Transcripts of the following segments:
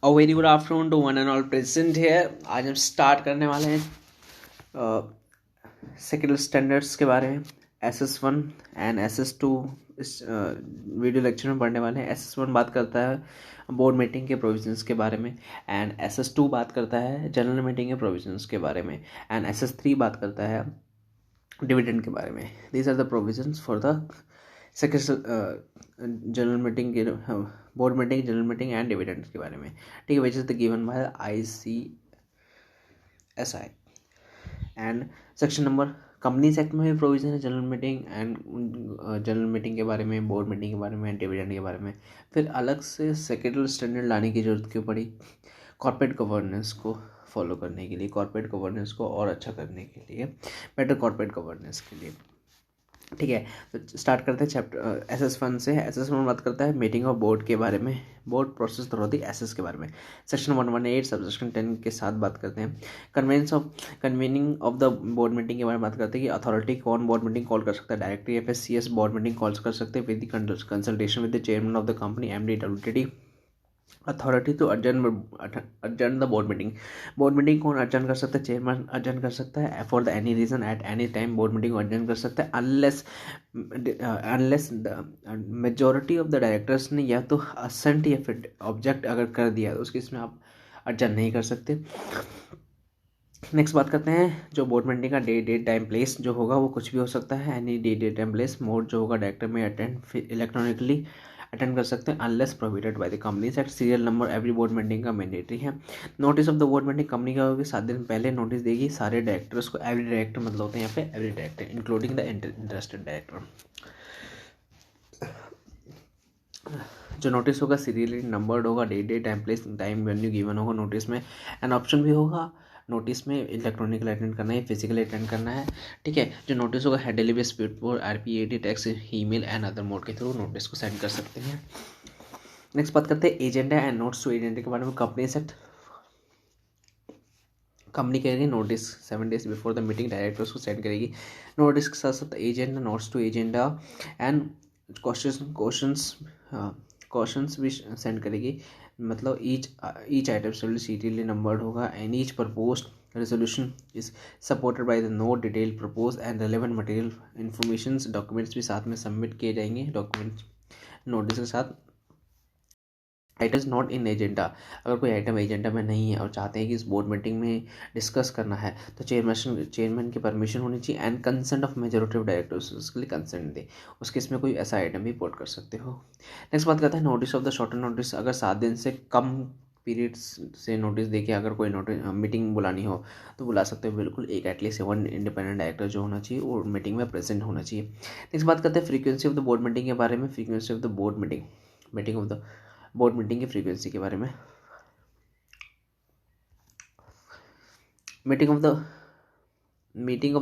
A very good afternoon to one and all present here. आज हम start करने वाले हैं सेकेंड स्टैंडर्ड्स के बारे में। SS1 एंड SS2 इस वीडियो लेक्चर में पढ़ने वाले हैं। SS1 बात करता है बोर्ड मीटिंग के प्रोविजंस के बारे में, एंड SS2 बात करता है जनरल मीटिंग के प्रोविजंस के बारे में, एंड SS3 बात करता है डिविडेंड के बारे में। These are the provisions for the second general meeting के board meeting, general meeting and dividend के बारे में। ठीक है, which is the given by ICSI। And section number companies act में भी प्रोविजन है general meeting and general meeting के बारे में, बोर्ड मीटिंग के बारे में, डिविडेंड के बारे में। फिर अलग से सेक्रेटरी स्टैंडर्ड लाने की जरूरत क्यों पड़ी? कॉर्पोरेट गवर्नेंस को फॉलो करने के लिए, कॉर्पोरेट गवर्नेंस को और अच्छा करने के लिए, बेटर कॉर्पोरेट गवर्नेंस के लिए। ठीक है, तो स्टार्ट करते हैं चैप्टर SS1 से। SS1 बात करता है मीटिंग ऑफ बोर्ड के बारे में, बोर्ड प्रोसेस अथॉरिटी SS के बारे में। सेक्शन 118 सबसेक्शन 10 के साथ बात करते हैं convening of the board meeting के बारे में बात करते हैं कि अथॉरिटी कौन बोर्ड मीटिंग कॉल कर सकता है। डायरेक्टरी या फिर CS बोर्ड मीटिंग कॉल कर सकते हैं with consultation with the chairman of the company MD WTD। Authority to urgent the board meeting, board meeting कौन अर्जन कर सकता है? चेयरमैन अर्जन कर सकता है for the any reason at any time. Board meeting adjourn कर सकता है unless the majority of the directors ने या तो असेंट या फिर ऑब्जेक्ट अगर कर दिया तो उसके इसमें आप अर्जन नहीं कर सकते। नेक्स्ट बात करते हैं जो बोर्ड मीटिंग का डेट टाइम प्लेस जो होगा वो कुछ भी हो सकता है। Any date time place mode जो होगा डायरेक्टर में अटेंड इलेक्ट्रॉनिकली अटेंड कर सकते हैं unless prohibited by the companies act. Serial number every board meeting का मैंडेटरी है। Notice of the board meeting company का होगी 7 दिन पहले नोटिस देगी सारे डायरेक्टर्स को। एवरी डायरेक्टर मतलब होते हैं यहाँ पे every director including the interested director. जो नोटिस होगा सीरियली नंबर्ड होगा, date time place time venue given होगा नोटिस में। एंड ऑप्शन भी होगा नोटिस में इलेक्ट्रॉनिकल अटेंड करना है, फिजिकली अटेंड करना है। ठीक है, जो नोटिस होगा है delivery speed post RPAD text email and other mode के थ्रू नोटिस को सेंड कर सकते हैं। नेक्स्ट बात करते हैं agenda and notes to agenda के बारे में। कंपनी सेट कंपनी करेगी notice 7 days before the meeting directors को सेंड करेगी नोटिस के साथ साथ agenda, notes to agenda and questions भी सेंड करेगी। मतलब ईच आइटम सीरियली नंबर्ड होगा and each proposed resolution is supported by the note detail propose and relevant material information. Documents भी साथ में सबमिट किए जाएंगे डॉक्यूमेंट्स नोटिस के साथ। Item is not in agenda, अगर कोई आइटम एजेंडा में नहीं है और चाहते हैं कि इस बोर्ड मीटिंग में डिस्कस करना है तो चेयरमैन की परमिशन होनी चाहिए and consent of majority of directors, उसके लिए कंसेंट दे, उसके इसमें कोई ऐसा आइटम भी पोर्ट कर सकते हो। नेक्स्ट बात करते हैं notice of the shorter notice. अगर 7 दिन से कम पीरियड्स से नोटिस देके अगर कोई नोटिस मीटिंग बुलानी हो तो बुला सकते हो बिल्कुल। एक एटलीस्ट 1 इंडिपेंडेंट डायरेक्टर जो होना चाहिए वो मीटिंग में प्रेजेंट होना चाहिए। नेक्स्ट बात करते हैं frequency of the board meeting के बारे में। Frequency of the board meeting of the board meeting की फ्रीक्वेंसी के बारे में। Meeting of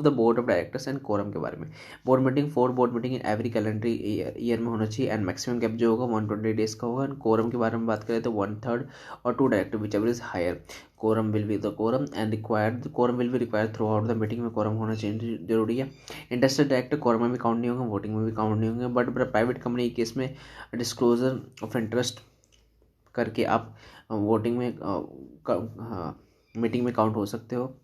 the board of directors and quorum के बारे में। Board meeting 4 board meeting in every calendar year में होना चाहिए एंड मैक्सिमम गैप जो होगा 120 days का होगा। कोरम के बारे में बात करें तो 1/3 और 2 director whichever is higher quorum will be the quorum and required quorum will be required throughout the meeting में कोरम होना चाहिए जरूरी है। इंटरेस्टेड डायरेक्टर कोरम में भी काउंट नहीं होंगे, वोटिंग में भी काउंट नहीं होंगे, बट प्राइवेट कंपनी के केस में डिस्क्लोजर ऑफ इंटरेस्ट करके आप वोटिंग में मीटिंग में काउंट हो सकते हो।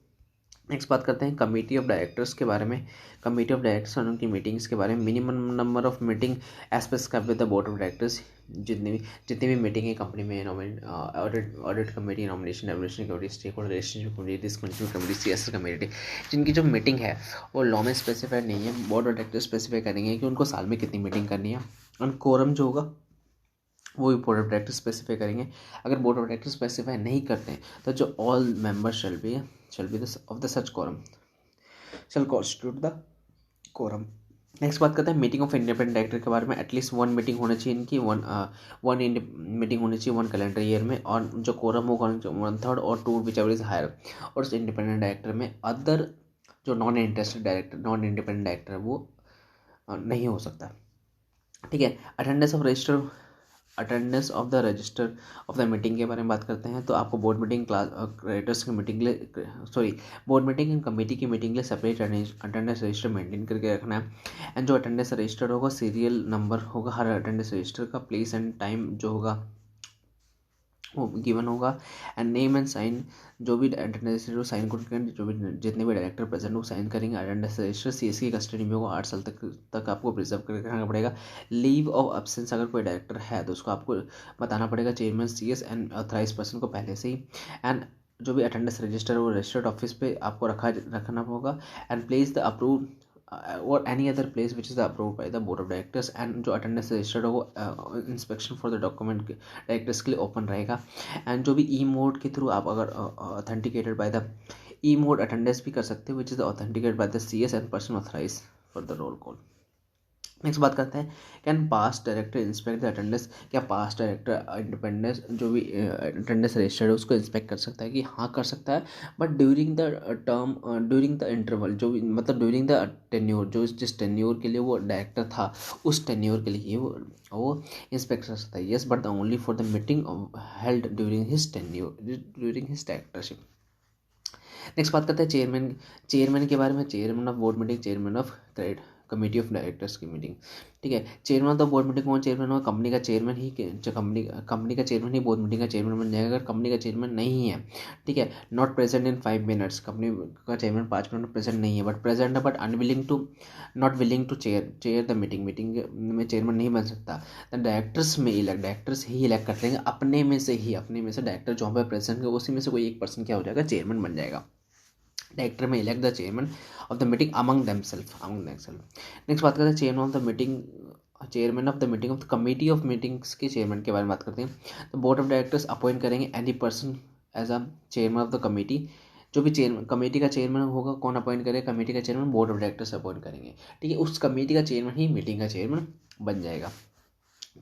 नेक्स्ट बात करते हैं कमेटी ऑफ डायरेक्टर्स के बारे में। कमेटी ऑफ डायरेक्टर्स और उनकी मीटिंग्स के बारे में। Minimum number of meeting as prescribed with the board of directors. जितनी भी मीटिंग है कंपनी में, audit committee, nomination evaluation committee, stakeholder relationship committee, risk management committee, CSR committee, जिनकी जो मीटिंग है वो लॉ में स्पेसिफाइड नहीं है, बोर्ड ऑफ डायरेक्टर्स स्पेसिफाई करेंगे कि उनको साल में कितनी मीटिंग करनी है। और कोरम जो होगा वो भी बोर्ड ऑफ डायरेक्टर स्पेसिफाई करेंगे। अगर बोर्ड ऑफ डायरेक्टर स्पेसिफाई नहीं करते हैं तो जो all members shall be of the such quorum shall constitute the quorum. Next बात करते हैं मीटिंग ऑफ इंडिपेंडेंट डायरेक्टर के बारे में। एटलीस्ट 1 मीटिंग होनी चाहिए इनकी, वन मीटिंग होनी चाहिए 1 कैलेंडर ईयर में, और जो कोरम होगा 1/3 और 2 विच एवर इज हायर। और उस इंडिपेंडेंट डायरेक्टर में अदर जो नॉन इंडिपेंडेंट डायरेक्टर है वो नहीं हो सकता। ठीक है, attendance of the register of the meeting के बारे में बात करते हैं। तो आपको बोर्ड मीटिंग क्रेडिटर्स की मीटिंग के लिए बोर्ड मीटिंग एंड कमेटी की मीटिंग के लिए सेपरेट अटेंडेंस रजिस्टर मेंटेन करके रखना है। एंड जो अटेंडेंस रजिस्टर होगा सीरियल नंबर होगा हर अटेंडेंस रजिस्टर का, प्लेस एंड टाइम जो होगा वो गिवन होगा। एंड नेम एंड साइन, जो भी अटेंडेंस रजिस्टर साइन करेंगे, जो भी जितने भी डायरेक्टर प्रेजेंट हो साइन करेंगे। अटेंडेंस रजिस्टर सीएस की कस्टडी में होगा, 8 साल तक आपको प्रिजर्व करके रखना पड़ेगा। लीव ऑफ एब्सेंस अगर कोई डायरेक्टर है तो उसको आपको बताना पड़ेगा chairman CS and authorise person को पहले से ही। एंड जो भी अटेंडेंस रजिस्टर है वो रजिस्टर्ड ऑफिस पे आपको रखना होगा। एंड प्लेस द अप्रूव और any other place which is approve by the board of directors. And जो अटेंडेंस रजिस्टर्ड हो वो inspection for the document directors के लिए ओपन रहेगा। एंड जो भी ई मोड के थ्रू आप अगर authenticated by the e mode attendance भी कर सकते हो which is authenticated by the CS and person authorise for the roll call. Next बात करते हैं, can past director inspect the attendance. क्या पास्ट डायरेक्टर इंडिपेंडेंस जो भी अटेंडेंस रजिस्टर्ड है उसको इंस्पेक्ट कर सकता है? कि हाँ कर सकता है, but during the term during the interval, जो भी मतलब ड्यूरिंग द टेन्योर, जो जिस टेन्योर के लिए वो डायरेक्टर था उस टेन्योर के लिए वो इंस्पेक्ट कर सकता है। Yes, but the only for the meeting held during his tenure, during his directorship. Next बात करते हैं चेयरमैन के बारे में। Chairman of board meeting, chairman of credit committee of directors की मीटिंग। ठीक है, chairman of the board meeting कौन चेयरमैन होगा? कंपनी का चेयरमैन ही, कंपनी का चेयरमैन ही बोर्ड मीटिंग का चेयरमैन बन जाएगा अगर कंपनी का चेयरमैन नहीं है। ठीक है, not present in 5 minutes, company का चेयरमैन 5 मिनट प्रेजेंट नहीं है, बट प्रेजेंट है, but unwilling to not willing to chair the meeting में चेयरमैन नहीं बन सकता। डायरेक्टर्स ही इलेक्ट कर लेंगे अपने में से डायरेक्टर जो पे प्रेजेंट है उसी में से कोई एक पर्सन क्या हो जाएगा, चेयरमैन बन जाएगा। डायरेक्टर में elect the chairman of the meeting among themself. Next बात करते हैं chairman of the meeting of the committee of meetings के चेयरमैन के बारे में बात करते हैं। तो बोर्ड ऑफ डायरेक्टर्स अपॉइंट करेंगे any person as a chairman of the committee. जो भी चेयरमैन कमेटी का चेयरमैन होगा, कौन अपॉइंट करेगा? कमेटी का chairman board of directors appoint करेंगे। ठीक है, उस कमेटी का चेयरमैन ही मीटिंग का चेयरमैन बन जाएगा।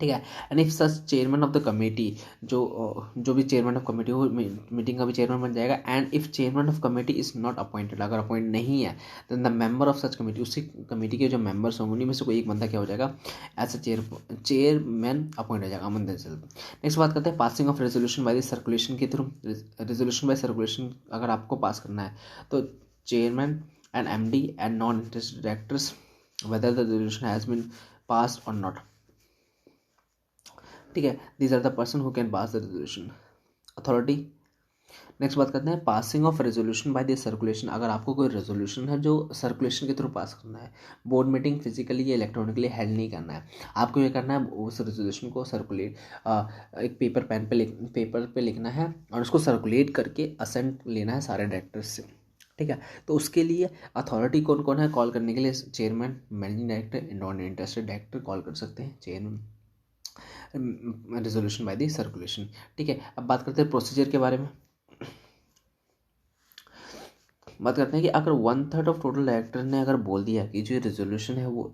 ठीक है, and if such chairman of the committee, जो भी चेयरमैन ऑफ कमेटी हो मीटिंग का भी चेयरमैन बन जाएगा। And if chairman of committee is not appointed, अगर अपॉइंट नहीं है तो the member of such committee, उसी कमेटी के जो मेंबर्स होंगे उन्हीं में से कोई एक बंदा क्या हो जाएगा, एज अ चेयरमैन अपॉइंट हो जाएगा अमन देमसेल्फ। नेक्स्ट बात करते हैं passing of resolution by the circulation के थ्रू। रेजोल्यूशन बाय सर्कुलेशन अगर आपको पास करना है तो chairman and MD and non interested directors whether the resolution has been passed or not। ठीक है, these are the person who can pass the resolution. Authority. Next बात करते हैं passing of resolution by the circulation. अगर आपको कोई resolution है जो सर्कुलेशन के थ्रू पास करना है, बोर्ड मीटिंग फिजिकली या इलेक्ट्रॉनिकली हेल्ड नहीं करना है, आपको ये करना है उस रेजोल्यूशन को सर्कुलेट एक पेपर पे लिखना है और उसको सर्कुलेट करके असेंट लेना है सारे डायरेक्टर्स से। ठीक है, तो उसके लिए अथॉरिटी कौन कौन है कॉल करने के लिए? Chairman, managing director, non interested director call कर सकते हैं chairman resolution by the circulation. ठीक है, अब बात करते हैं प्रोसीजर के बारे में। बात करते हैं कि अगर 1/3 ऑफ टोटल डायरेक्टर ने अगर बोल दिया कि जो रेजोल्यूशन है वो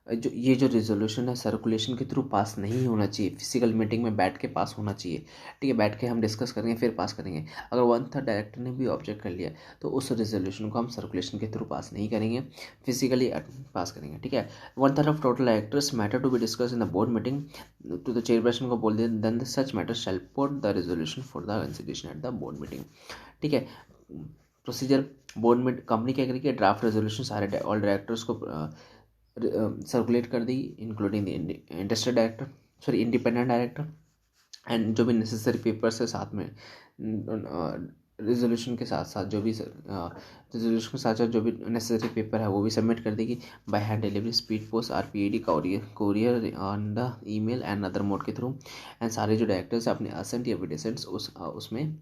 जो रेजोल्यूशन है सर्कुलेशन के थ्रू पास नहीं होना चाहिए, फिजिकल मीटिंग में बैठ के पास होना चाहिए। ठीक है, बैठ के हम डिस्कस करेंगे फिर पास करेंगे। अगर 1/3 डायरेक्टर ने भी ऑब्जेक्ट कर लिया तो उस रेजोल्यूशन को हम सर्कुलेशन के थ्रू पास नहीं करेंगे, फिजिकली पास करेंगे। ठीक है, 1/3 of total directors matter to be discuss in the board meeting to the chairperson को बोल दिया, then such matter shall put the resolution for the consideration at the board meeting. ठीक है, प्रोसीजर बोर्ड में company क्या करेगी, draft resolution सारे all directors को सर्कुलेट कर दी, including interested director, sorry independent director, and जो भी नेसेसरी पेपर्स है साथ में रेजोल्यूशन के साथ साथ जो भी रेजोल्यूशन के साथ साथ जो भी नेसेसरी पेपर है वो भी सबमिट कर देगी by hand delivery, speed post, RPAD, courier on the email and other mode के थ्रू। एंड सारे जो डायरेक्टर्स अपने असेंट या डिसेंट्स उसमें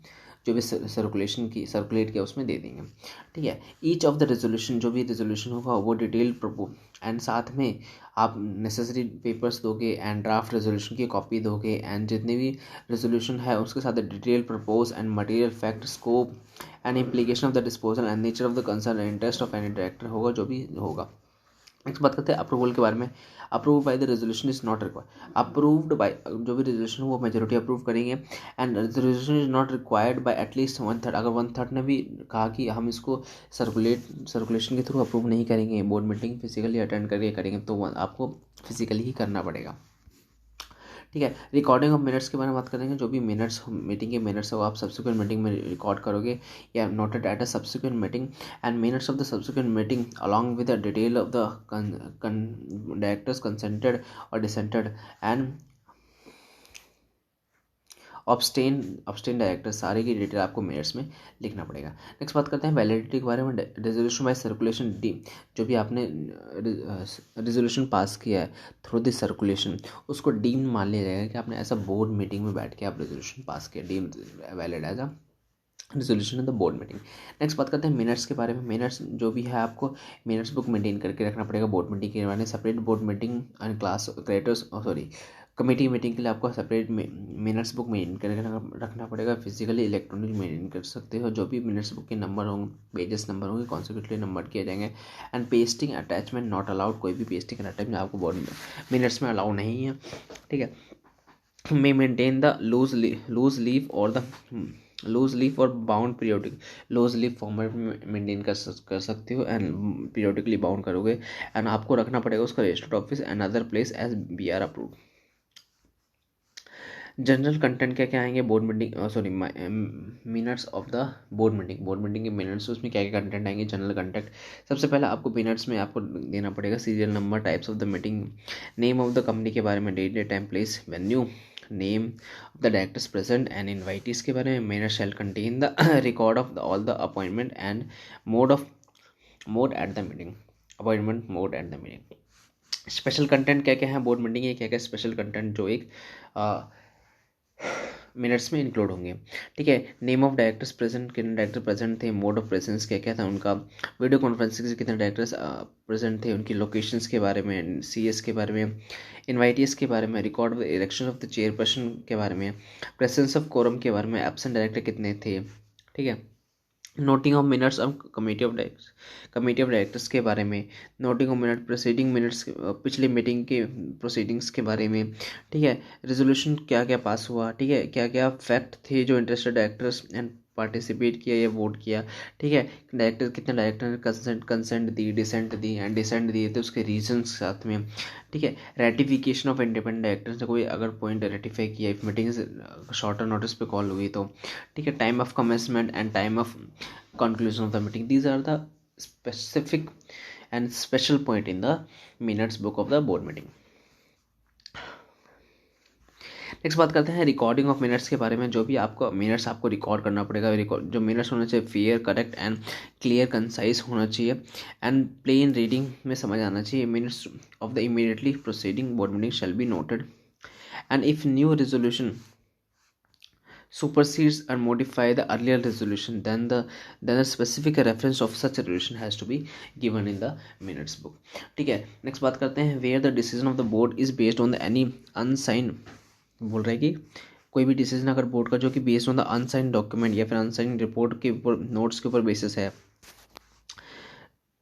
जो भी सर्कुलेट किया उसमें दे देंगे। ठीक है, ईच ऑफ द रेजोल्यूशन, जो भी रेजोल्यूशन होगा वो डिटेल प्रपोज, एंड साथ में आप नेसेसरी पेपर्स दोगे एंड ड्राफ्ट रेजोल्यूशन की कॉपी दोगे, एंड जितने भी रेजोल्यूशन है उसके साथ detail propose and material fact scope and implication of the disposal and nature of the concern and interest of any director होगा जो भी होगा। नेक्स्ट बात करते हैं अप्रूवल के बारे में। Approve by the resolution is not required, approved by जो भी रेजोल्यूशन वो मेजोरिटी अप्रूव करेंगे। And resolution is not required by at least 1/3, अगर 1/3 ने भी कहा कि हम इसको सर्कुलेशन के थ्रू अप्रूव नहीं करेंगे, बोर्ड मीटिंग फिजिकली अटेंड करके करेंगे, तो आपको फिजिकली ही करना पड़ेगा। ठीक है, रिकॉर्डिंग ऑफ मिनट्स के बारे में बात करेंगे। जो भी मिनट्स मीटिंग के मिनट्स है वो आप सब्सिक्वेंट मीटिंग में रिकॉर्ड करोगे या noted at a subsequent meeting, and minutes of the subsequent meeting along with the detail of the directors consented और डिसेंटेड एंड ऑब्स्टेन डायरेक्टर, सारे की डिटेल आपको मिनट्स में लिखना पड़ेगा। नेक्स्ट बात करते हैं वैलिडिटी के बारे में। रेजोल्यूशन बाय सर्कुलेशन डी, जो भी आपने रेजोल्यूशन पास किया है थ्रू दिस सर्कुलेशन, उसको डीम मान लिया जाएगा कि आपने ऐसा बोर्ड मीटिंग में बैठ के आप रेजोल्यूशन पास किया, deem valid as a resolution in the board meeting. Next बात करते हैं मिनट्स के बारे में। मिनट्स जो भी है आपको मिनट्स बुक मेंटेन करके रखना पड़ेगा बोर्ड मीटिंग के बारे में। Separate board meeting and class creators sorry committee meeting के लिए आपको सेपरेट मिनट्स बुक मेंटेन करके रखना पड़ेगा। फिजिकली इलेक्ट्रॉनिक मेंटेन कर सकते हो। जो भी मिनट्स बुक के नंबर होंगे, पेजेस नंबर होंगे, कॉन्सिक्वेंटली नंबर किए जाएंगे। And pasting attachment not allowed, कोई भी पेस्टिंग अटैचमेंट आपको बोर्ड मिनट्स में अलाउ नहीं है, ठीक है। may maintain the loose leaf or the loose leaf और bound periodic, loose leaf format में मेंटेन कर सकते हो एंड पीरियोडिकली बाउंड करोगे। एंड आपको रखना पड़ेगा उसका registered office and other place as BR approved. General content क्या क्या आएंगे board meeting sorry minutes of the board meeting के मिनट्स, उसमें क्या क्या कंटेंट आएंगे जनरल कंटेंट। सबसे पहले आपको मिनट्स में आपको देना पड़ेगा serial number, types of the meeting, name of the company के बारे में, date time place venue, name of the directors present and invitees के बारे में। Minute shall contain the record of all the appointment and made at the meeting, appointment made at the meeting. Special content क्या क्या है board meeting के, क्या क्या special content जो एक मिनट्स में इंक्लूड होंगे, ठीक है। नेम ऑफ डायरेक्टर्स प्रेजेंट, कितने डायरेक्टर प्रेजेंट थे, मोड ऑफ प्रेजेंस क्या क्या था उनका, वीडियो कॉन्फ्रेंसिंग से कितने डायरेक्टर्स प्रेजेंट थे, उनकी लोकेशंस के बारे में, CS के बारे में, इनवाइटीज के बारे में, record election of the chairperson के बारे में, प्रेजेंस ऑफ कोरम के बारे में, एब्सेंट डायरेक्टर कितने थे, ठीक है। Noting of minutes of committee of directors के बारे में, noting of minute proceeding minutes पिछली मीटिंग के प्रोसीडिंग्स के बारे में, ठीक है। रेजोल्यूशन क्या क्या पास हुआ, ठीक है, क्या क्या फैक्ट थे जो इंटरेस्टेड डायरेक्टर्स एंड पार्टिसिपेट किया या वोट किया, ठीक है। डायरेक्टर कितने डायरेक्टर ने कंसेंट दी, डिसेंट दी एंड डिसेंट दिए थे उसके रीजंस साथ में, ठीक है। रेटिफिकेशन ऑफ इंडिपेंडेंट डायरेक्टर्स ने कोई अगर पॉइंट रेटिफाई किया, इफ मीटिंग शॉर्टर नोटिस पे कॉल हुई तो, ठीक है। Time of commencement and time of conclusion of the meeting, these are the specific and special point in the minutes book of the board meeting। Next बात करते हैं recording of minutes के बारे में। जो भी आपको मिनट्स आपको रिकॉर्ड करना पड़ेगा, जो मिनट्स होना चाहिए fair, correct and clear, concise होना चाहिए एंड प्लेन रीडिंग में समझ आना चाहिए। Minutes of the immediately proceeding board meeting shall be noted and if new resolution supersedes or modify the earlier resolution, then the specific reference of such resolution has to be given in the minutes book, ठीक है। Next बात करते हैं where the decision of the board is based on the any unsigned, बोल रहा है कि कोई भी डिसीजन अगर बोर्ड का जो कि based on the unsigned document या फिर अनसाइंड रिपोर्ट के ऊपर, नोट्स के ऊपर बेसिस है,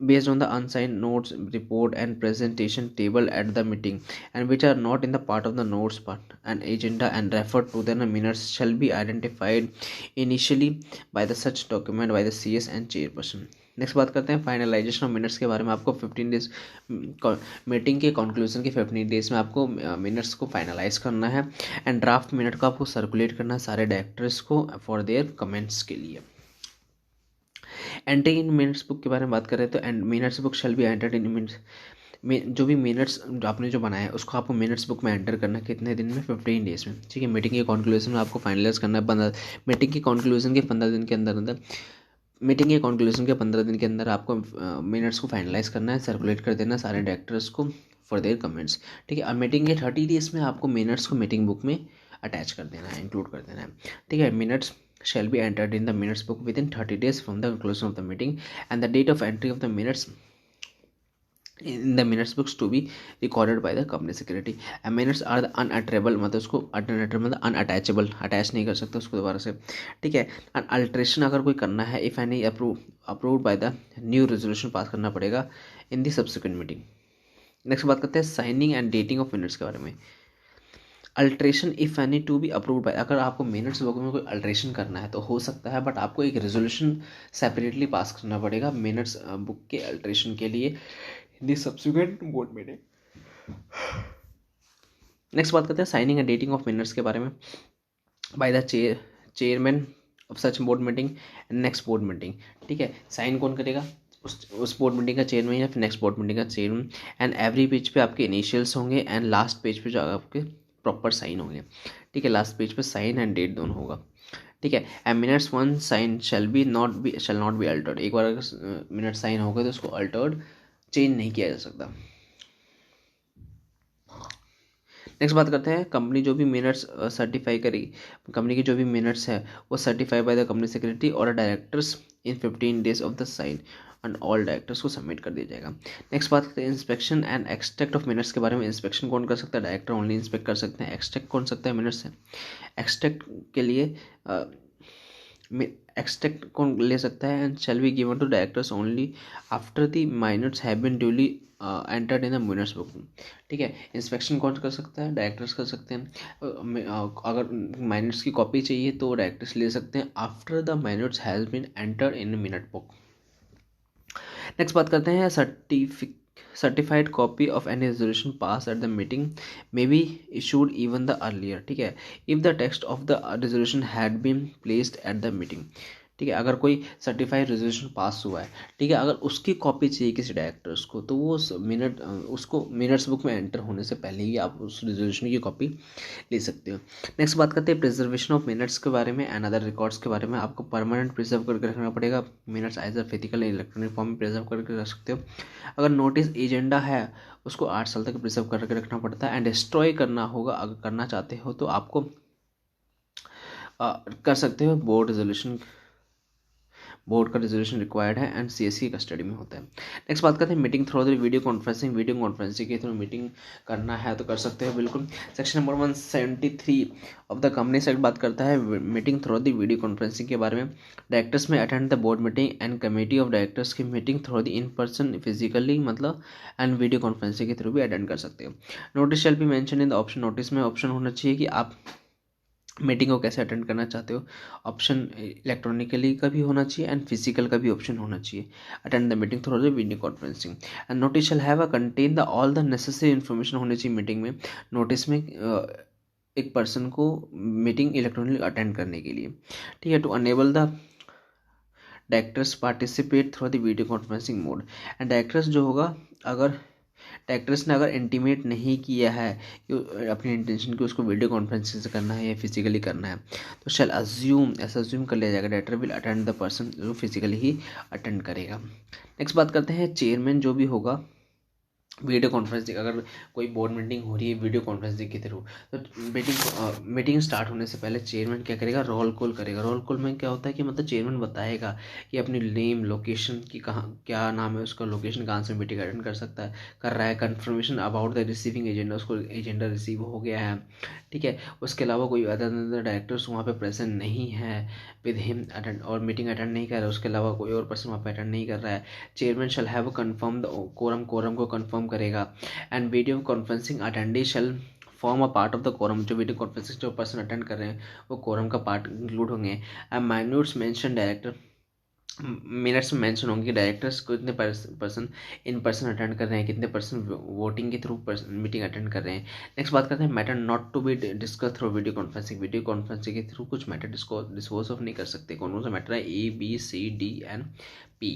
based on the unsigned notes, report and presentation table at the meeting and which are not in the part of the notes part and agenda and referred to then the minutes shall be identified initially by the such document by the CS and chairperson। Next बात करते हैं finalisation of minutes के बारे में। आपको 15 days meeting के conclusion के 15 days में आपको मिनट्स को फाइनलाइज करना है एंड ड्राफ्ट मिनट को आपको सर्कुलेट करना है सारे डायरेक्टर्स को फॉर देयर कमेंट्स के लिए। एंट्री इन मिनट्स बुक के बारे में बात करें तो and minutes book shall be entered in minutes में, जो भी मिनट्स जो आपने जो बनाया है उसको आपको मिनट्स बुक में एंटर करना है कितने दिन में, 15 डेज में, ठीक है। मीटिंग के कंक्लूजन में आपको फाइनलाइज करना है 15 मीटिंग के कंक्लूजन के 15 दिन के अंदर मीटिंग के कंक्लूजन के 15 दिन के अंदर आपको मिनट्स को फाइनलाइज करना है, सर्कुलेट कर देना सारे डायरेक्टर्स को फॉर देयर कमेंट्स, ठीक है। और मीटिंग के 30 डेज में आपको मिनट्स को मीटिंग बुक में अटैच कर देना है, इंक्लूड कर देना है, ठीक है। Minutes shall be entered in the minutes book within 30 days from the conclusion of the meeting and the date of entry of the minutes in the minutes books to be recorded by the company secretary and minutes are the unalterable, मतलब उसको unalterable मतलब unattachable, attach नहीं कर सकते उसको दोबारा से, ठीक है। अल्ट्रेशन अगर कोई करना है if any approved by the new resolution pass करना पड़ेगा इन दी सब्सिक्वेंट मीटिंग। नेक्स्ट बात करते हैं signing and dating of minutes के बारे में। Alteration if any to be approved by, अगर आपको मिनट्स बुक में कोई अल्ट्रेशन करना है तो हो सकता है, बट आपको एक रेजोल्यूशन सेपरेटली पास करना पड़ेगा मिनट्स बुक के अल्ट्रेशन के लिए in the subsequent board meeting. Next बात करते हैं signing and dating of minutes के बारे में by the chairman of such board meeting and next board meeting, ठीक है। साइन कौन करेगा, उस बोर्ड मीटिंग का चेयरमैन या फिर नेक्स्ट बोर्ड मीटिंग का चेयरमैन एंड एवरी पेज पे आपके इनिशियल्स होंगे एंड लास्ट पेज पे जो आपके प्रॉपर साइन होंगे, ठीक है। लास्ट पेज पे साइन एंड डेट दोनों होगा, ठीक है। And minutes one sine shall not be altered. एक बार अगर मिनट साइन हो गए तो उसको अल्टर्ड चेंज नहीं किया जा सकता। नेक्स्ट बात करते हैं, कंपनी जो भी मिनट्स सर्टिफाई करेगी, कंपनी की जो भी मिनट्स है वो certify by the company secretary और directors in 15 days of the sign and all directors को सबमिट कर दिया जाएगा। नेक्स्ट बात करते हैं inspection and extract of minutes के बारे में। इंस्पेक्शन कौन कर सकता है? डायरेक्टर ओनली इंस्पेक्ट कर सकते हैं। एक्सट्रैक्ट कौन सकता है मिनट्स से? एक्सट्रैक्ट के लिए एक्सट्रैक्ट कौन ले सकता है? And shall be given to directors only after the minutes have been duly entered in the minutes book, ठीक है। इंस्पेक्शन कौन कर सकता है? डायरेक्टर्स कर सकते हैं। अगर मिनट्स की कॉपी चाहिए तो डायरेक्टर्स ले सकते हैं after the minutes has been entered in minute book. Next बात करते हैं certified copy of any resolution pass at the meeting may be issued even the earlier, ठीक है, if the text of the resolution had been placed at the meeting, ठीक है। अगर कोई certified resolution pass हुआ है, ठीक है, अगर उसकी कॉपी चाहिए किसी डायरेक्टर्स को तो वो उसको मिनट्स बुक में एंटर होने से पहले ही आप उस रेजोल्यूशन की कॉपी ले सकते हो। नेक्स्ट बात करते हैं प्रिजर्वेशन ऑफ मिनट्स के बारे में एंड अदर रिकॉर्ड्स के बारे में। आपको परमानेंट प्रिजर्व करके रखना पड़ेगा minutes, either physical electronic form में प्रिजर्व करके रख सकते हो। अगर नोटिस एजेंडा है उसको 8 साल तक प्रिजर्व करके रखना पड़ता है। एंड डिस्ट्रॉय करना होगा, अगर करना चाहते हो तो आपको कर सकते हो। बोर्ड का रेजोल्यूशन रिक्वायर्ड है एंड सीएससी की कस्टडी में होता है। नेक्स्ट बात करते हैं मीटिंग थ्रू वीडियो कॉन्फ्रेंसिंग के थ्रू मीटिंग करना है तो कर सकते हो, बिल्कुल। Section number 173 of the company act बात करता है मीटिंग थ्रू वीडियो कॉन्फ्रेंसिंग के बारे में। डायरेक्टर्स में attend the board meeting and committee of directors की meeting through in person physically मतलब एंड वीडियो कॉन्फ्रेंसिंग के थ्रू भी अटेंड कर सकते हो। Notice shall be mention in the option, notice में ऑप्शन होना चाहिए कि आप मीटिंग को कैसे अटेंड करना चाहते हो। ऑप्शन इलेक्ट्रॉनिकली का भी होना चाहिए एंड फिजिकल का भी ऑप्शन होना चाहिए। Attend the meeting through the video conferencing and notice shall have contain the all the necessary information होनी चाहिए मीटिंग में। नोटिस में एक पर्सन को मीटिंग इलेक्ट्रॉनिकली अटेंड करने के लिए, ठीक है। To enable the directors participate through the video conferencing mode and directors जो होगा, अगर डायरेक्टर्स ने अगर इंटीमेट नहीं किया है कि अपनी इंटेंशन की उसको वीडियो कॉन्फ्रेंसिंग से करना है या फिजिकली करना है तो शैल अज्यूम, ऐसा अज्यूम कर लिया जाएगा director will attend the person, जो फिजिकली ही अटेंड करेगा। नेक्स्ट बात करते हैं चेयरमैन जो भी होगा वीडियो कॉन्फ्रेंसिंग, अगर कोई बोर्ड मीटिंग हो रही है वीडियो कॉन्फ्रेंसिंग के थ्रू तो मीटिंग स्टार्ट होने से पहले चेयरमैन क्या करेगा? रोल कॉल करेगा। रोल कॉल में क्या होता है कि मतलब चेयरमैन बताएगा कि अपनी नेम लोकेशन की कहाँ क्या नाम है उसका, लोकेशन कहाँ से मीटिंग अटेंड कर रहा है, confirmation about the receiving agenda, उसको एजेंडा रिसीव हो गया है, ठीक है। उसके अलावा कोई अदर डायरेक्टर्स वहाँ पे प्रेजेंट नहीं है विद हिम अटेंड और मीटिंग अटेंड नहीं कर रहा है, उसके अलावा कोई और पर्सन वहाँ पे अटेंड नहीं कर रहा है। Chairman shall have confirm the quorum को कन्फर्म करेगा and video conferencing attendee shall form a part of the quorum, जो वीडियो कॉन्फ्रेंसिंग जो पर्सन अटेंड कर रहे हैं वो कोरम का पार्ट इंक्लूड होंगे। And minutes mention director, minutes में मेंशन होंगे डायरेक्टर्स को कितने पर्सन इन पर्सन अटेंड कर रहे हैं, कितने पर्सन वोटिंग के थ्रू मीटिंग अटेंड कर रहे हैं। नेक्स्ट बात करते हैं matter not to be discuss through video conferencing के थ्रू कुछ मैटर डिस्पोज ऑफ नहीं कर सकते। कौन सा मैटर है? ABCDNP,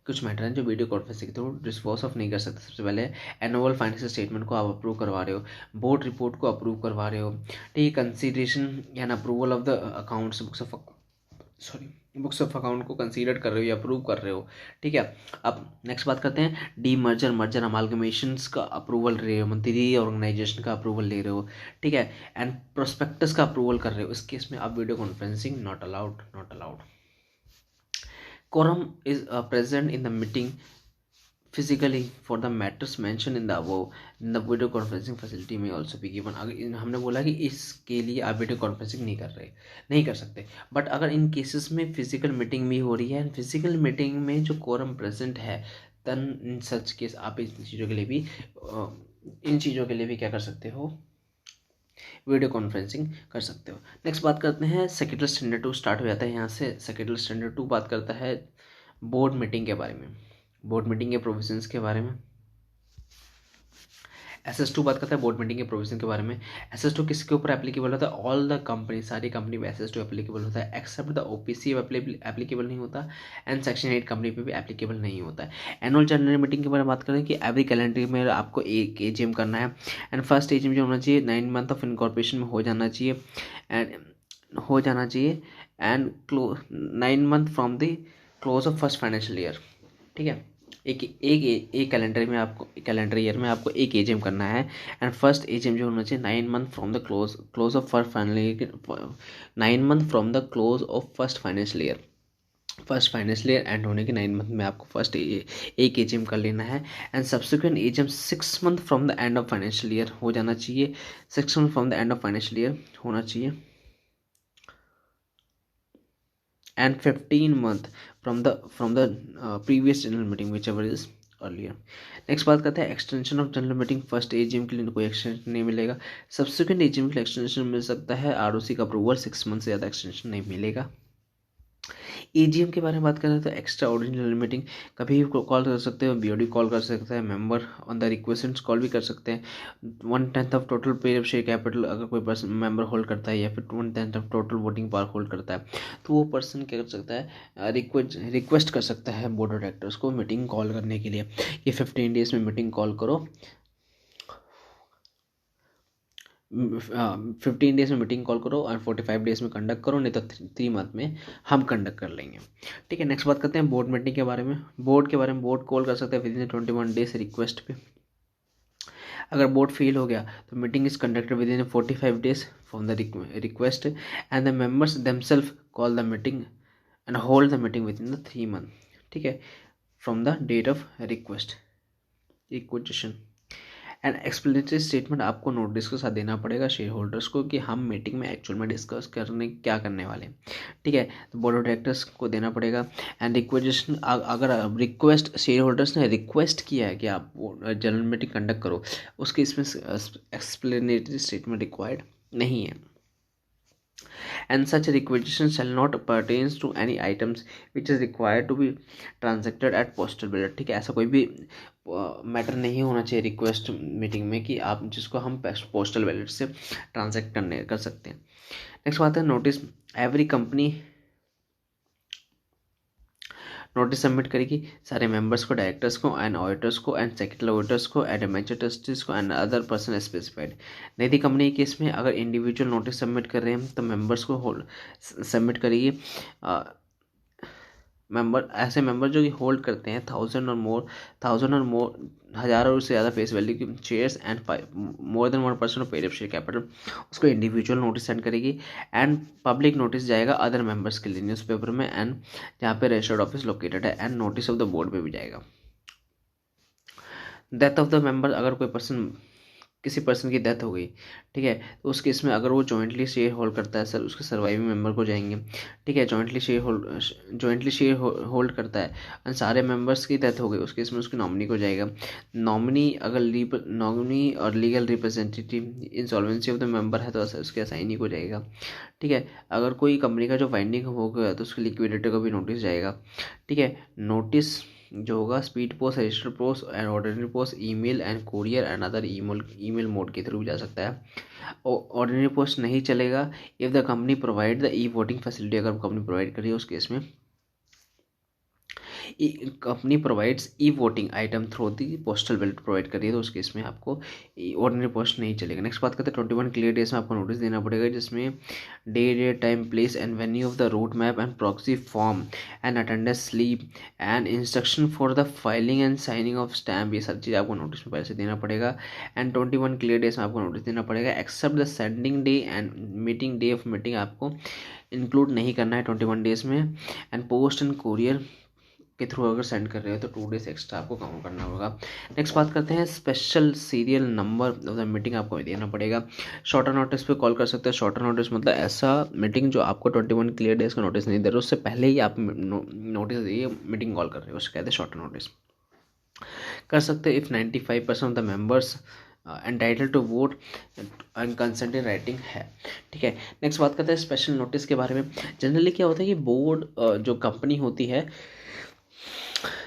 कुछ मैटर हैं जो वीडियो कॉन्फ्रेंसिंग के थ्रू डिस्पोज ऑफ नहीं कर सकते। सबसे पहले एनुअल फाइनेंशियल स्टेटमेंट को आप अप्रूव करवा रहे हो, बोर्ड रिपोर्ट को अप्रूव करवा रहे हो, ठीक है। Consideration and approval of the accounts books of account को कंसीडर कर रहे हो या अप्रूव कर रहे हो, ठीक है। अब नेक्स्ट बात करते हैं डी मर्जर अमालगमेशंस का अप्रूवल ले रहे हो, मंथली ऑर्गेनाइजेशन का अप्रूवल ले रहे हो, ठीक है। एंड प्रोस्पेक्टस का अप्रूवल कर रहे हो, इस केस में आप video conferencing not allowed. Quorum is present in the meeting physically for the matters mentioned in the above. The video conferencing facility may also be given. अगर हमने बोला कि इसके लिए आप वीडियो कॉन्फ्रेंसिंग नहीं कर सकते, बट अगर इन केसेस में फिजिकल मीटिंग भी हो रही है एंड फिजिकल मीटिंग में जो कोरम प्रेजेंट है देन इन सच केस आप इन चीज़ों के लिए भी क्या कर सकते हो? वीडियो कॉन्फ्रेंसिंग कर सकते हो। नेक्स्ट बात करते हैं सेक्रेटरी स्टैंडर्ड 2 स्टार्ट हो जाता है यहाँ से। सेक्रेटरी स्टैंडर्ड 2 बात करता है बोर्ड मीटिंग के बारे में, बोर्ड मीटिंग के प्रोविजंस के बारे में SS2 बात करता है बोर्ड मीटिंग के प्रोविजन के बारे में। SS2 किसके ऊपर एप्लीकेबल होता है? ऑल द कंपनी, सारी कंपनी पे SS2 एप्लीकेबल होता है, एक्सेप्ट द OPC एप्लीकेबल नहीं होता, एंड सेक्शन 8 कंपनी पे भी एप्लीकेबल नहीं होता है। एनुअल जनरल मीटिंग के बारे में बात करें कि एवरी कैलेंडर में आपको एक AGM करना है, एंड फर्स्ट AGM जो होना चाहिए 9 मंथ ऑफ इनकॉर्पोरेशन में हो जाना चाहिए, and 9 month from the close of first financial year. ठीक है, एक कैलेंडर ईयर में आपको एक AGM करना है, एंड फर्स्ट AGM जो होना चाहिए 9 month from the close of first final 9 month from the close of first financial year and होने के 9 मंथ में आपको फर्स्ट एक AGM कर लेना है, and subsequent AGM 6 month from the end of financial year हो जाना चाहिए, 6 month from the end of financial year होना चाहिए, and 15 month from the previous general meeting whichever is earlier। Next बात करते हैं extension of general meeting. First AGM के लिए कोई एक्सटेंशन नहीं मिलेगा, सब्सिक्वेंट AGM के लिए एक्सटेंशन मिल सकता है, ROC का अप्रूवल 6 मंथ से ज़्यादा एक्सटेंशन नहीं मिलेगा। AGM के बारे में बात करें तो एक्स्ट्रा ऑर्डिनरी जनरल मीटिंग कभी भी कॉल कर सकते हो, BOD कॉल कर सकता है, member on the request call भी कर सकते हैं। 1/10 of total paid share capital अगर कोई पर्सन मेंबर होल्ड करता है, या फिर 1/10 of total voting power hold करता है, तो वो पर्सन क्या कर सकता है, रिक्वेस्ट कर सकता है बोर्ड ऑफ डायरेक्टर्स को मीटिंग कॉल करने के लिए कि 15 डेज में मीटिंग कॉल करो, 15 डेज में मीटिंग कॉल करो और 45 डेज में कंडक्ट करो, नहीं तो 3 मंथ में हम कंडक्ट कर लेंगे। ठीक है, नेक्स्ट बात करते हैं बोर्ड मीटिंग के बारे में। बोर्ड कॉल कर सकते हैं विद इन 21 डेज रिक्वेस्ट पे। अगर बोर्ड फेल हो गया तो meeting is conducted within 45 days from the request, and the members themself call the meeting and hold the meeting within the 3 month. ठीक है, from the date of request requisition. And explanatory statement आपको notice के साथ देना पड़ेगा share holders को कि हम मीटिंग में एक्चुअल में डिस्कस क्या करने वाले हैं। ठीक है, तो बोर्ड ऑफ डायरेक्टर्स को देना पड़ेगा। एंड रिक्वेजेशन, अगर रिक्वेस्ट शेयर होल्डर्स ने रिक्वेस्ट किया है कि आप जनरल मीटिंग कंडक्ट करो, उसके इसमें एक्सप्लेनेटरी स्टेटमेंट रिक्वायर्ड नहीं है। And such requisition shall not pertains to any items which is required to be transacted at postal ballot। ठीक है, ऐसा कोई भी मैटर नहीं होना चाहिए रिक्वेस्ट मीटिंग में कि आप जिसको हम पोस्टल बैलेट से ट्रांजैक्ट कर सकते हैं। नेक्स्ट बात है notice. Every company notice submit करेगी सारे मेंबर्स को, डायरेक्टर्स को, एंड ऑडिटर्स को, एंड सेक्रेटरी ऑडिटर्स को, एंड मैनेजर ट्रस्टीज को, and other person specified. Nidhi company के केस में अगर इंडिविजुअल नोटिस सबमिट कर रहे हैं तो मेंबर्स को सबमिट करेगी। ऐसे मेंबर जो कि होल्ड करते हैं 1000 और मोर 1000 और उससे ज़्यादा फेस वैल्यू की shares and more than 1% of paid up share capital, उसको इंडिविजुअल नोटिस सेंड करेगी। एंड पब्लिक नोटिस जाएगा अदर मेंबर्स के लिए न्यूज़पेपर में, एंड जहाँ पे रजिस्टर्ड ऑफिस लोकेटेड है, and notice of the board पे भी जाएगा। डेथ ऑफ द मेंबर, अगर कोई पर्सन किसी पर्सन की डेथ हो गई, ठीक है, तो उस केस में अगर वो जॉइंटली शेयर होल्ड करता है, सर उसके सर्वाइविंग मेंबर को जाएंगे। ठीक है, जॉइंटली शेयर होल्ड करता है और सारे मेंबर्स की डेथ हो गई, उस केस में उसकी नॉमिनी को जाएगा। नॉमिनी और legal representative insolvency of the member है तो उसके असाइनी को जाएगा। ठीक है, अगर कोई कंपनी का जो वाइंडिंग हो गया तो उसके लिक्विडेटर को भी नोटिस जाएगा। ठीक है, नोटिस जो होगा speed post, register post and ordinary post, email and courier and other email mode के थ्रू जा सकता है। ऑर्डिनरी पोस्ट नहीं चलेगा if the company provide the e voting facility, अगर कंपनी प्रोवाइड करी है उस केस में company provides e voting item through the postal ballot provide करिए तो उस केस में आपको ऑर्डिनरी पोस्ट नहीं चलेगा। नेक्स्ट बात करते हैं 21 क्लियर डेज में आपको नोटिस देना पड़ेगा, जिसमें date, time, place and venue of the route map and proxy form and attendance slip and instruction for the filing and signing of stamp, ये सब चीज़ आपको नोटिस में पहले से देना पड़ेगा। एंड 21 क्लियर डेज में आपको नोटिस देना पड़ेगा, except the sending day and meeting day of meeting आपको इंक्लूड नहीं करना है 21 डेज में। एंड पोस्ट एंड कोरियर के थ्रू अगर सेंड कर रहे हो तो 2 डेज एक्स्ट्रा आपको काउंट करना होगा। नेक्स्ट बात करते हैं special serial number of the meeting आपको देना पड़ेगा। शॉर्टर नोटिस पे कॉल कर सकते हैं। शॉर्टर नोटिस मतलब ऐसा मीटिंग जो आपको 21 क्लियर डेज का नोटिस नहीं दे रहे, उससे पहले ही आप नोटिस दिए मीटिंग कॉल कर रहे हो, उससे कहते हैं शॉर्टर नोटिस। कर सकते हैं if 95% of the members entitle to vote and consent in writing है। ठीक है, नेक्स्ट बात करते हैं स्पेशल नोटिस के बारे में। जनरली क्या होता है कि बोर्ड जो कंपनी होती है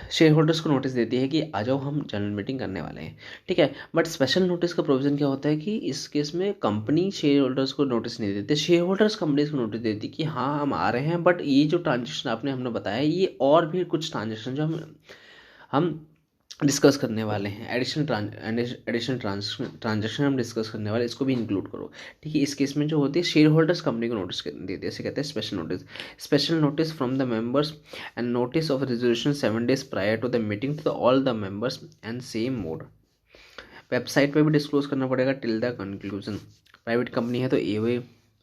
शेयर होल्डर्स को नोटिस देती है कि आ जाओ हम जनरल मीटिंग करने वाले हैं, ठीक है। बट स्पेशल नोटिस का प्रोविजन क्या होता है कि इस केस में कंपनी शेयर होल्डर्स को नोटिस नहीं देते, शेयर होल्डर्स कंपनीज को नोटिस देती कि हाँ हम आ रहे हैं, बट ये जो ट्रांजेक्शन आपने हमने बताया ये और भी कुछ ट्रांजेक्शन जो हम डिस्कस करने वाले हैं, एडिशनल ट्रांजेक्शन हम डिस्कस करने वाले, इसको भी इंक्लूड करो, ठीक है। इस केस में जो होती है शेयर होल्डर्स कंपनी को नोटिस देते हैं, इसे कहते हैं special notice from the members and notice of resolution 7 days prior to the meeting to all the members and same mode. Website पे भी डिस्क्लोज करना पड़ेगा till the conclusion. Private company है तो एओए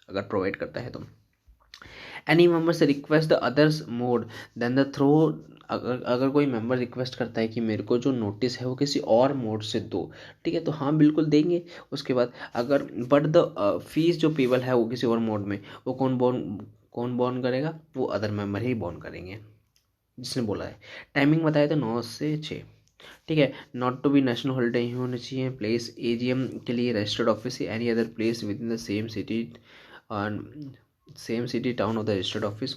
अगर प्रोवाइड करता है तो एनी मेंबर से request the others mode then the throw. अगर कोई मेंबर रिक्वेस्ट करता है कि मेरे को जो नोटिस है वो किसी और मोड से दो, ठीक है, तो हाँ बिल्कुल देंगे। उसके बाद अगर बट द फीस जो पेबल है वो किसी और मोड में, वो कौन बॉर्न करेगा, वो अदर मेंबर ही बॉर्न करेंगे जिसने बोला है। टाइमिंग बताया तो 9 से 6, ठीक है। Not to be national holiday ही होनी चाहिए। प्लेस एजीएम के लिए registered office any other place within the same city town of the registered office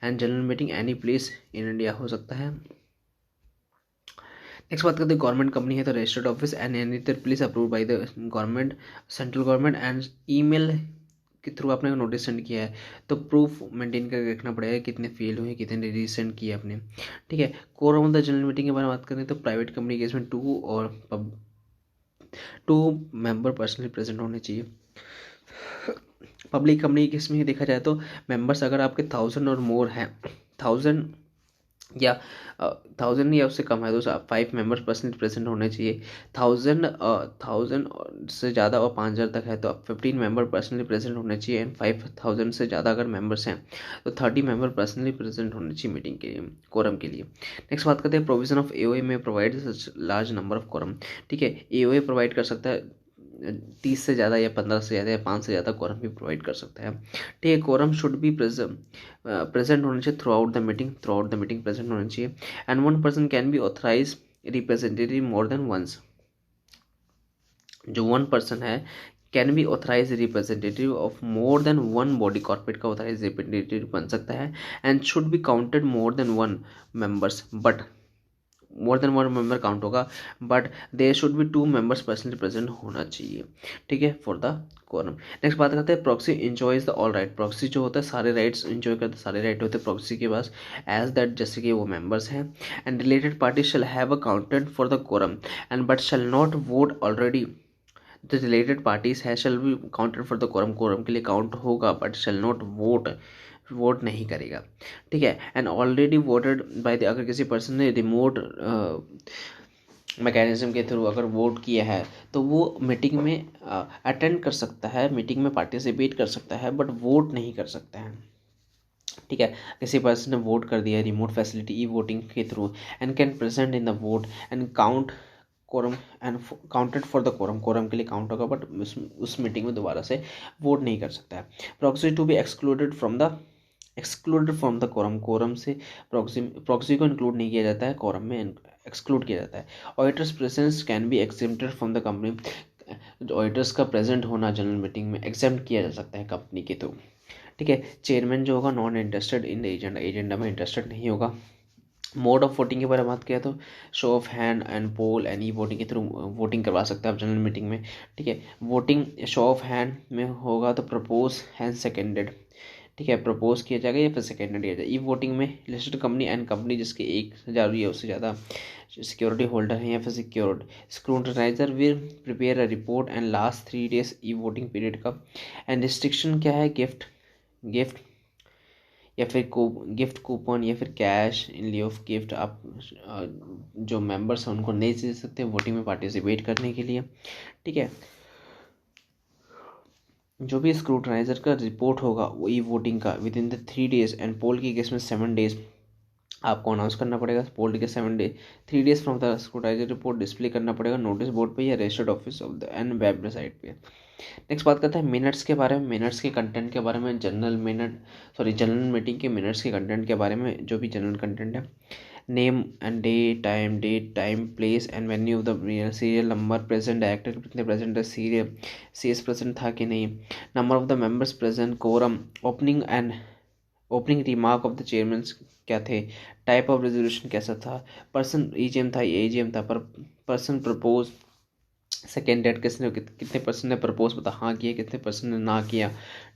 and general meeting any place in India हो सकता है। नेक्स्ट बात करते हैं गवर्नमेंट कंपनी है तो registered office and any other place approve by the government, central government and email के through आपने नोटिस सेंड किया है तो प्रूफ मेंटेन करके रखना पड़ेगा कितने फेल हुए, कितने रीसेंड किए आपने, ठीक है। Quorum of the general meeting के बारे में बात करें तो प्राइवेट कंपनी के इसमें 2 मेंबर पर्सनली प्रेजेंट होने चाहिए। पब्लिक कंपनी के इसमें देखा जाए तो मेंबर्स अगर आपके 1000 और मोर हैं, 1000 या 1000 या उससे कम है तो 5 मेंबर्स पर्सनली प्रेजेंट होने चाहिए। 1000 से ज़्यादा और 5000 तक है तो 15 मेंबर पर्सनली प्रेजेंट होने चाहिए एंड 5000 से ज़्यादा अगर मेंबर्स हैं तो 30 मेंबर पर्सनली प्रेजेंट होने चाहिए मीटिंग के लिए, कोरम के लिए। नेक्स्ट बात करते हैं प्रोविजन ऑफ एओए में provide such large number of quorum, ठीक है। एओए प्रोवाइड कर सकता है 30 से ज़्यादा या 15 से ज़्यादा या 5 से ज़्यादा कोरम भी प्रोवाइड कर सकता है, ठीक है। कोरम शुड बी प्रेजेंट होना चाहिए throughout the meeting present होना चाहिए and 1 person can be authorise representative more than once. जो 1 person है can be authorise representative of more than 1 body, corporate का ऑथराइज रिप्रेजेंटेटिव बन सकता है and should be counted more than 1 members, but more than 1 member count होगा but there should be 2 members personally present होना चाहिए, ठीक है, फॉर द कोरम। नेक्स्ट बात करते हैं proxy enjoys the all right. Proxy जो होता है सारे राइट्स इंजॉय करते, सारे राइट होते हैं प्रॉक्सी के पास एज दैट, जैसे कि वो मेंबर्स हैं and related party shall have a counted for the quorum and but shall not vote already. The related parties है shall be counted for the quorum, quorum के लिए काउंट होगा but shall not vote नहीं करेगा, ठीक है। And already voted by the, अगर किसी पर्सन ने रिमोट मैकेनिज्म के थ्रू अगर वोट किया है तो वो मीटिंग में अटेंड कर सकता है, मीटिंग में पार्टिसिपेट कर सकता है बट वोट नहीं कर सकता है, ठीक है। किसी पर्सन ने वोट कर दिया रिमोट फैसिलिटी ई वोटिंग के through and can present in the vote and count quorum and counted for the quorum, quorum के लिए काउंट होगा बट उस मीटिंग में दोबारा से वोट नहीं कर सकता है। Proxy to be excluded from the quorum, quorum से प्रॉक्सी को इंक्लूड नहीं किया जाता है, कोरम में एक्सक्लूड किया जाता है। Auditors presence can be accepted from the company, auditors का प्रेजेंट होना जनरल मीटिंग में एग्जेम्प्ट किया जा सकता है कंपनी के थ्रू, ठीक है। चेयरमैन जो होगा non interested in the agenda में इंटरेस्टेड नहीं होगा। मोड ऑफ वोटिंग के बारे में बात किया तो show of hand and poll and e voting के थ्रू वोटिंग करवा सकते हैं आप जनरल मीटिंग में, ठीक है। वोटिंग शो ऑफ हैंड में होगा तो प्रपोज एंड सेकेंडेड, ठीक है, प्रपोज किया जाएगा या फिर सेकेंडेड किया जाएगा। ई वोटिंग में लिस्टेड कंपनी एंड कंपनी जिसके 1000 या उससे ज़्यादा सिक्योरिटी होल्डर हैं या फिर secured, scrutiniser will prepare a report and last 3 days E voting period का। एंड रिस्ट्रिक्शन क्या है, गिफ्ट या फिर गिफ्ट कूपन या फिर cash in lieu of gift आप जो मेंबर्स हैं उनको नहीं दे सकते वोटिंग में पार्टिसिपेट करने के लिए, ठीक है। जो भी स्क्रूटनाइजर का रिपोर्ट होगा वो ई वोटिंग का within the 3 days and poll की केस में 7 days आपको अनाउंस करना पड़ेगा। पोल के 7 days 3 days from the scrutiniser report display करना पड़ेगा नोटिस बोर्ड पे या registered office of the and website पे। नेक्स्ट बात करते हैं मिनट्स के बारे में, मिनट्स के कंटेंट के बारे में। जनरल मीटिंग के मिनट्स के कंटेंट के बारे में, जो भी जनरल कंटेंट है, name and date time place and venue of the serial number, present director कितने प्रेजेंट है, सीएस प्रेजेंट था कि नहीं, number of the members present, quorum, opening opening remark of the chairman क्या थे, टाइप ऑफ रेजोल्यूशन कैसा था, person EGM था, एजीएम था, पर पर्सन प्रपोज, सेकेंड डेट किसने कितने पर्सन ने प्रपोज बता हाँ किया, कितने पर्सन ने ना किया,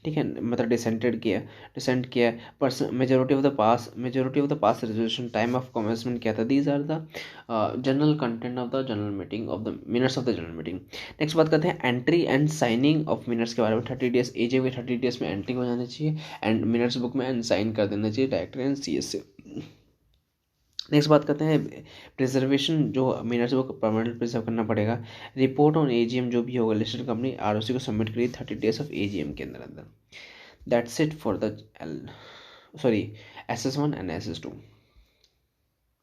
ठीक है, मतलब डिसेंट किया, person majority of the pass resolution, time of commencement क्या था। These are the general content of the general meeting of the minutes of the general meeting. Next बात करते हैं entry and signing of minutes के बारे में। 30 days AGM के 30 days में एंट्री हो जानी चाहिए एंड मिनट्स बुक में एंड साइन कर देना चाहिए डायरेक्टर एंड सीएस से। नेक्स्ट बात करते हैं प्रिजर्वेशन, जो मिनट्स वो परमानेंट प्रिजर्व करना पड़ेगा। रिपोर्ट ऑन एजीएम जो भी होगा लिस्टेड कंपनी आरओसी को सबमिट करिए 30 days ऑफ एजीएम के अंदर। That's it for the S S 1 and SS2।